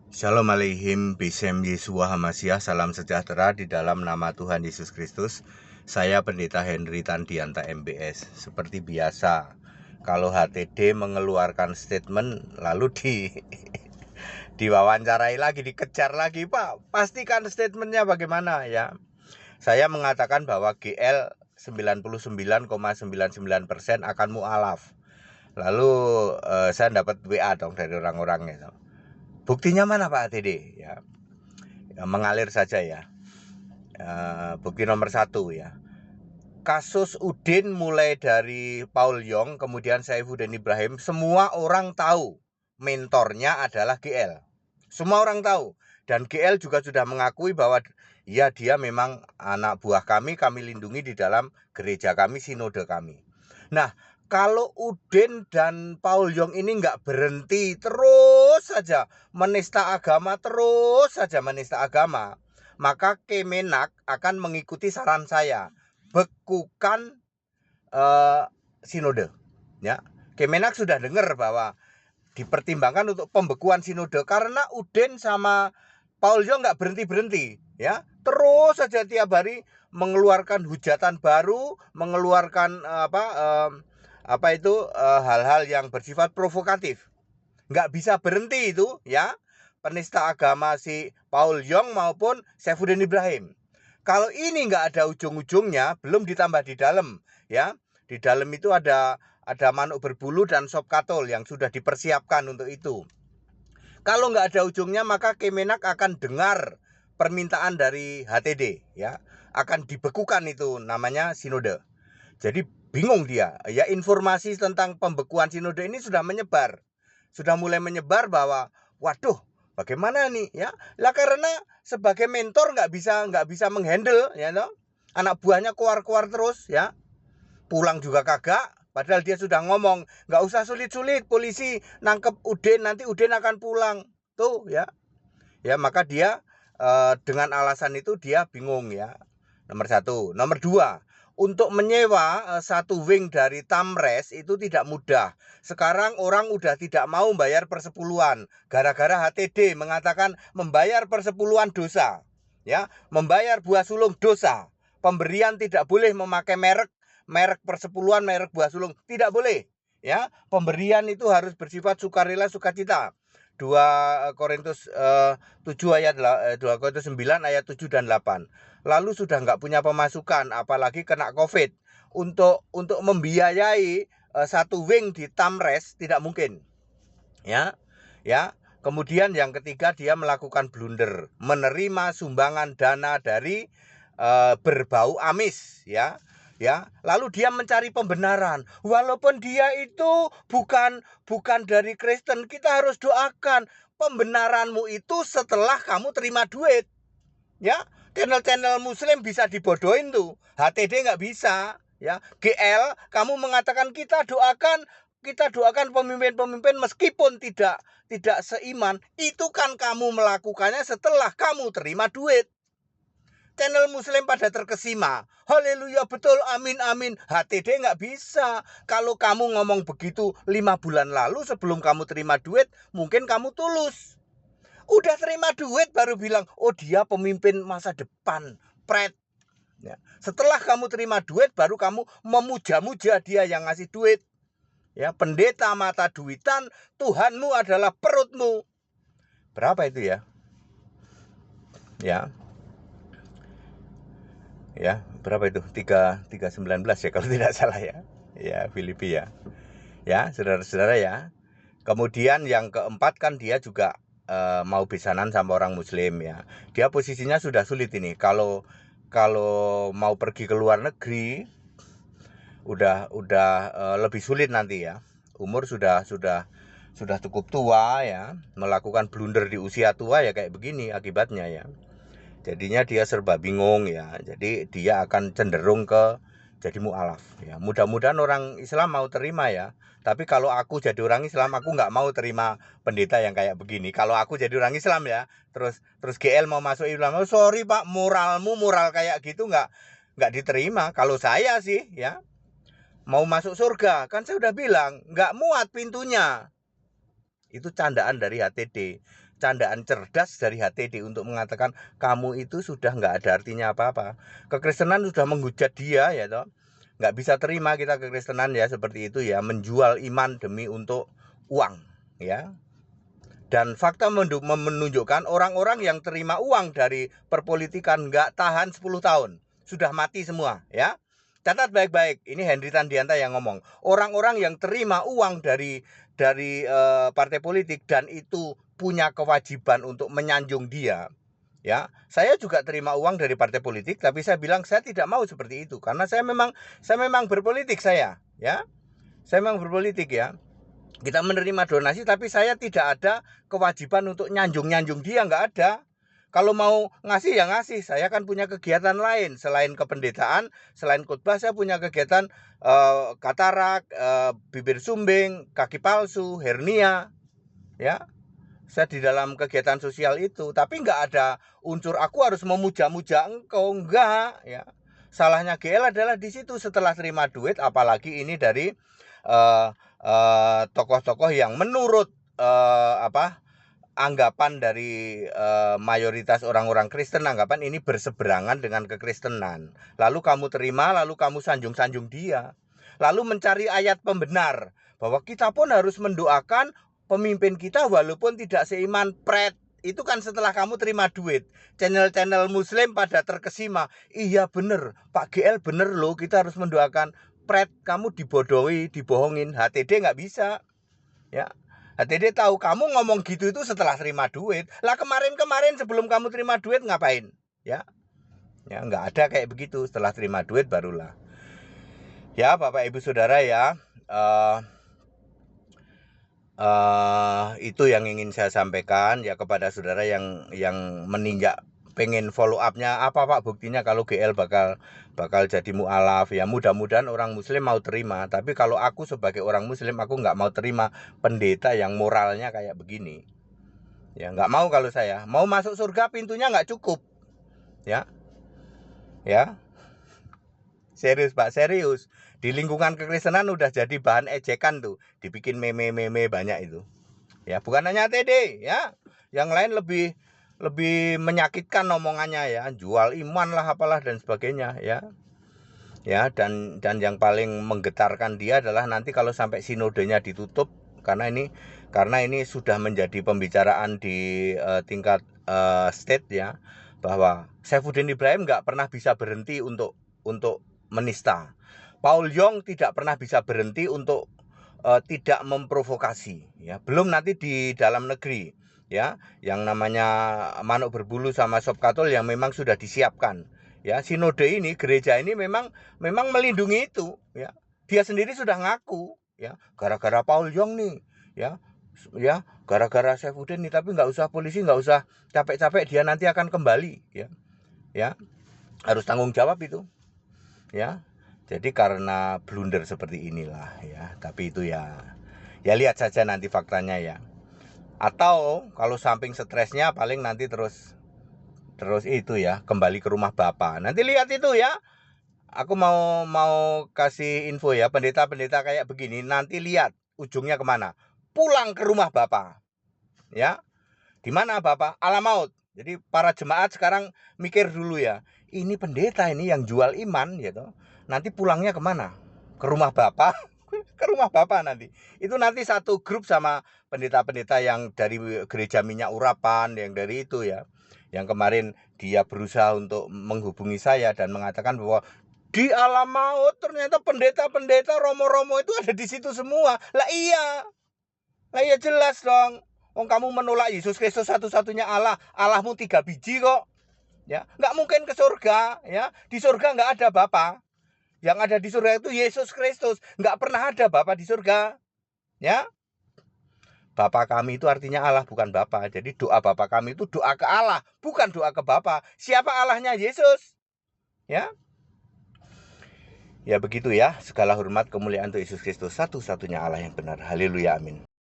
Shalom Aleihim, Bisem Yesua Hamasiah, salam sejahtera di dalam nama Tuhan Yesus Kristus. Saya Pendeta Henry Tandianta MBS. Seperti biasa, kalau HTD mengeluarkan statement lalu diwawancarai lagi, dikejar lagi, Pak, pastikan statementnya bagaimana ya. Saya mengatakan bahwa GL 99,99% akan mu'alaf. Lalu saya dapat WA dong dari orang-orangnya. Buktinya mana Pak HTD? Ya, mengalir saja ya. Bukti nomor 1 ya. Kasus Udin mulai dari Paul Yong, kemudian Saifuddin Ibrahim, semua orang tahu mentornya adalah GL. Semua orang tahu. Dan GL juga sudah mengakui bahwa ya dia memang anak buah kami lindungi di dalam gereja kami, sinode kami. Nah, kalau Udin dan Paul Yong ini nggak berhenti, terus saja menista agama, maka Kemenak akan mengikuti saran saya, bekukan sinode. Ya, Kemenak sudah dengar bahwa dipertimbangkan untuk pembekuan sinode karena Udin sama Paul Yong nggak berhenti, ya, terus saja tiap hari mengeluarkan hujatan baru, mengeluarkan hal-hal yang bersifat provokatif. Nggak bisa berhenti itu ya, penista agama si Paul Yong maupun Saifuddin Ibrahim. Kalau ini nggak ada ujung-ujungnya, belum ditambah di dalam ya, di dalam itu ada manuk berbulu dan sop katol yang sudah dipersiapkan untuk itu. Kalau nggak ada ujungnya, maka Kemenak akan dengar permintaan dari HTD ya, akan dibekukan, itu namanya sinode. Jadi bingung dia ya, informasi tentang pembekuan sinode ini sudah mulai menyebar bahwa waduh, bagaimana nih ya. Lah karena sebagai mentor nggak bisa menghandle ya, no? Anak buahnya keluar terus ya, pulang juga kagak. Padahal dia sudah ngomong nggak usah sulit-sulit, polisi nangkep Udin, nanti Udin akan pulang tuh ya. Ya maka dia dengan alasan itu dia bingung ya. Nomor 1. Nomor 2, untuk menyewa satu wing dari Tamres itu tidak mudah. Sekarang orang udah tidak mau bayar persepuluhan gara-gara HTD mengatakan membayar persepuluhan dosa. Ya, membayar buah sulung dosa. Pemberian tidak boleh memakai merek persepuluhan, merek buah sulung tidak boleh. Ya, pemberian itu harus bersifat sukarela, sukacita. 2 Korintus 7 ayat 2 Korintus 9 ayat 7 dan 8. Lalu sudah nggak punya pemasukan, apalagi kena COVID, untuk membiayai satu wing di Tamres tidak mungkin. Ya. Kemudian yang ketiga, dia melakukan blunder, menerima sumbangan dana dari berbau amis ya. Lalu dia mencari pembenaran, walaupun dia itu bukan dari Kristen. Kita harus doakan pembenaranmu itu setelah kamu terima duit ya. Channel muslim bisa dibodohin tuh, HTD nggak bisa ya. GL, kamu mengatakan kita doakan pemimpin meskipun tidak seiman, itu kan kamu melakukannya setelah kamu terima duit. Channel muslim pada terkesima, haleluya, betul, amin amin. HTD nggak bisa. Kalau kamu ngomong begitu 5 bulan lalu sebelum kamu terima duit, mungkin kamu tulus. Udah terima duit baru bilang, oh dia pemimpin masa depan, pret ya. Setelah kamu terima duit baru kamu memuja-muja dia yang ngasih duit ya. Pendeta mata duitan, Tuhanmu adalah perutmu. Berapa itu ya? Ya, berapa itu? 319 ya kalau tidak salah ya. Ya, Filipi ya. Ya, saudara-saudara ya. Kemudian yang keempat kan dia juga mau besanan sama orang muslim ya. Dia posisinya sudah sulit ini. Kalau mau pergi ke luar negeri udah lebih sulit nanti ya. Umur sudah cukup tua ya. Melakukan blunder di usia tua ya kayak begini akibatnya ya. Jadinya dia serba bingung ya. Jadi dia akan cenderung ke jadi mu'alaf ya. Mudah-mudahan orang Islam mau terima ya. Tapi kalau aku jadi orang Islam, aku nggak mau terima pendeta yang kayak begini. Kalau aku jadi orang Islam ya, terus GL mau masuk Islam, oh sorry Pak, moralmu moral kayak gitu nggak diterima. Kalau saya sih ya, mau masuk surga, kan saya udah bilang nggak muat pintunya. Itu candaan dari HTD. candaan cerdas dari HTD untuk mengatakan kamu itu sudah nggak ada artinya apa-apa. Kekristenan sudah menghujat dia ya toh. Nggak bisa terima kita kekristenan ya seperti itu ya, menjual iman demi untuk uang ya. Dan fakta menunjukkan orang-orang yang terima uang dari perpolitikan nggak tahan 10 tahun. Sudah mati semua ya. Catat baik-baik, ini Henry Tandianta yang ngomong. Orang-orang yang terima uang dari partai politik dan itu punya kewajiban untuk menyanjung dia. Ya, saya juga terima uang dari partai politik, tapi saya bilang saya tidak mau seperti itu karena saya memang berpolitik saya, ya. Saya memang berpolitik ya. Kita menerima donasi tapi saya tidak ada kewajiban untuk nyanjung dia, nggak ada. Kalau mau ngasih ya ngasih. Saya kan punya kegiatan lain selain kependetaan, selain khotbah saya punya kegiatan katarak, bibir sumbing, kaki palsu, hernia, ya. Saya di dalam kegiatan sosial itu, tapi nggak ada unsur aku harus memuja-muja engkau, enggak, ya. Salahnya GL adalah di situ setelah terima duit, apalagi ini dari tokoh-tokoh yang menurut anggapan dari mayoritas orang-orang Kristen, anggapan ini berseberangan dengan kekristenan. Lalu kamu terima, lalu kamu sanjung-sanjung dia. Lalu mencari ayat pembenar bahwa kita pun harus mendoakan pemimpin kita walaupun tidak seiman pret. Itu kan setelah kamu terima duit. Channel-channel muslim pada terkesima. Iya bener, Pak GL bener loh, kita harus mendoakan pret. Kamu dibodohi, dibohongin. HTD nggak bisa. Ya, HTD tahu kamu ngomong gitu itu setelah terima duit. Lah kemarin sebelum kamu terima duit ngapain? Ya, ya nggak ada kayak begitu. Setelah terima duit barulah. Ya Bapak Ibu Saudara ya, itu yang ingin saya sampaikan ya kepada saudara yang meninjak pengen follow up-nya apa Pak buktinya kalau GL bakal jadi mualaf ya. Mudah-mudahan orang muslim mau terima, tapi kalau aku sebagai orang muslim aku nggak mau terima pendeta yang moralnya kayak begini ya. Nggak mau. Kalau saya mau masuk surga pintunya nggak cukup ya, serius Pak, serius. Di lingkungan kekristenan udah jadi bahan ejekan tuh, dibikin meme banyak itu ya. Bukan hanya TD ya, yang lain lebih menyakitkan omongannya ya, jual iman lah apalah dan sebagainya ya. Dan yang paling menggetarkan dia adalah nanti kalau sampai sinodenya ditutup, karena ini sudah menjadi pembicaraan di tingkat state ya, bahwa Saifuddin Ibrahim nggak pernah bisa berhenti untuk menista. Paul Yong tidak pernah bisa berhenti untuk tidak memprovokasi ya. Belum nanti di dalam negeri ya, yang namanya manuk berbulu sama sop katol yang memang sudah disiapkan ya. Sinode ini, gereja ini memang melindungi itu ya. Dia sendiri sudah ngaku ya, gara-gara Paul Yong nih ya, gara-gara Saifuddin nih, tapi nggak usah polisi, nggak usah capek-capek, dia nanti akan kembali ya, harus tanggung jawab itu ya. Jadi karena blunder seperti inilah ya, tapi itu ya lihat saja nanti faktanya ya. Atau kalau samping stresnya paling nanti terus itu ya, kembali ke rumah Bapak. Nanti lihat itu ya. Aku mau kasih info ya, pendeta-pendeta kayak begini nanti lihat ujungnya kemana. Pulang ke rumah Bapak. Ya. Di mana Bapak? Alam maut. Jadi para jemaat sekarang mikir dulu ya. Ini pendeta ini yang jual iman gitu. Nanti pulangnya kemana? Ke rumah Bapak. Ke rumah Bapak nanti. Itu nanti satu grup sama pendeta-pendeta yang dari gereja minyak urapan, yang dari itu ya. Yang kemarin dia berusaha untuk menghubungi saya dan mengatakan bahwa di alam maut ternyata pendeta-pendeta romo-romo itu ada di situ semua. Lah iya jelas dong. Kamu menolak Yesus Kristus satu-satunya Allah. Allahmu 3 biji kok. Ya, nggak mungkin ke surga ya. Di surga nggak ada Bapa. Yang ada di surga itu Yesus Kristus. Nggak pernah ada Bapa di surga. Ya. Bapa kami itu artinya Allah, bukan Bapa. Jadi doa Bapa kami itu doa ke Allah, bukan doa ke Bapa. Siapa Allahnya? Yesus. Ya. Ya begitu ya. Segala hormat kemuliaan untuk Yesus Kristus, satu-satunya Allah yang benar. Haleluya, amin.